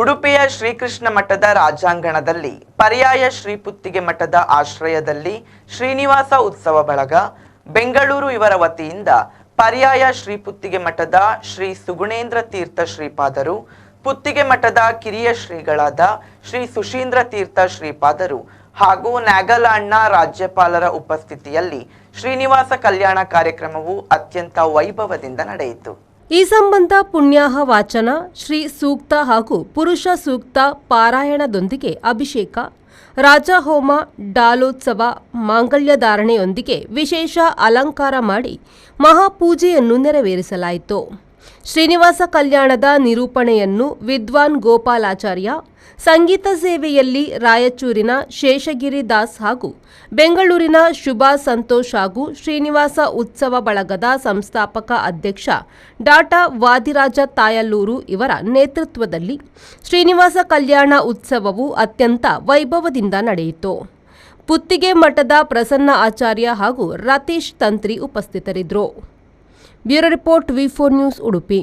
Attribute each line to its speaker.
Speaker 1: ಉಡುಪಿಯ ಶ್ರೀಕೃಷ್ಣ ಮಠದ ರಾಜಾಂಗಣದಲ್ಲಿ ಪರ್ಯಾಯ ಶ್ರೀ ಪುತ್ತಿಗೆ ಮಠದ ಆಶ್ರಯದಲ್ಲಿ ಶ್ರೀನಿವಾಸ ಉತ್ಸವ ಬಳಗ ಬೆಂಗಳೂರು ಇವರ ವತಿಯಿಂದ ಪರ್ಯಾಯ ಶ್ರೀ ಪುತ್ತಿಗೆ ಮಠದ ಶ್ರೀ ಸುಗುಣೇಂದ್ರ ತೀರ್ಥ ಶ್ರೀಪಾದರು, ಪುತ್ತಿಗೆ ಮಠದ ಕಿರಿಯ ಶ್ರೀಗಳಾದ ಶ್ರೀ ಸುಶೀಂದ್ರ ತೀರ್ಥ ಶ್ರೀಪಾದರು ಹಾಗೂ ನಾಗಾಲ್ಯಾಂಡ್ನ ರಾಜ್ಯಪಾಲರ ಉಪಸ್ಥಿತಿಯಲ್ಲಿ ಶ್ರೀನಿವಾಸ ಕಲ್ಯಾಣ ಕಾರ್ಯಕ್ರಮವು ಅತ್ಯಂತ ವೈಭವದಿಂದ ನಡೆಯಿತು.
Speaker 2: ಈ ಸಂಬಂಧ ಪುಣ್ಯಾಹ ವಾಚನ, ಶ್ರೀ ಸೂಕ್ತ ಹಾಗೂ ಪುರುಷ ಸೂಕ್ತ ಪಾರಾಯಣದೊಂದಿಗೆ ಅಭಿಷೇಕ, ರಾಜಹೋಮ, ಡಾಲೋತ್ಸವ, ಮಾಂಗಲ್ಯಧಾರಣೆಯೊಂದಿಗೆ ವಿಶೇಷ ಅಲಂಕಾರ ಮಾಡಿ ಮಹಾಪೂಜೆಯನ್ನು ನೆರವೇರಿಸಲಾಯಿತು. ಶ್ರೀನಿವಾಸ ಕಲ್ಯಾಣದ ನಿರೂಪಣೆಯನ್ನು ವಿದ್ವಾನ್ ಗೋಪಾಲಾಚಾರ್ಯ, ಸಂಗೀತ ಸೇವೆಯಲ್ಲಿ ರಾಯಚೂರಿನ ಶೇಷಗಿರಿ ದಾಸ್ ಹಾಗೂ ಬೆಂಗಳೂರಿನ ಶುಭಾ ಸಂತೋಷ್ ಹಾಗೂ ಶ್ರೀನಿವಾಸ ಉತ್ಸವ ಬಳಗದ ಸಂಸ್ಥಾಪಕ ಅಧ್ಯಕ್ಷ ಡಾ ವಾದಿರಾಜ ತಾಯಲ್ಲೂರು ಇವರ ನೇತೃತ್ವದಲ್ಲಿ ಶ್ರೀನಿವಾಸ ಕಲ್ಯಾಣ ಉತ್ಸವವು ಅತ್ಯಂತ ವೈಭವದಿಂದ ನಡೆಯಿತು. ಪುತ್ತಿಗೆ ಮಠದ ಪ್ರಸನ್ನ ಆಚಾರ್ಯ ಹಾಗೂ ರತೀಶ್ ತಂತ್ರಿ ಉಪಸ್ಥಿತರಿದ್ದರು. ಬ್ಯೂರೋ ರಿಪೋರ್ಟ್, ವಿ4 ನ್ಯೂಸ್, ಉಡುಪಿ.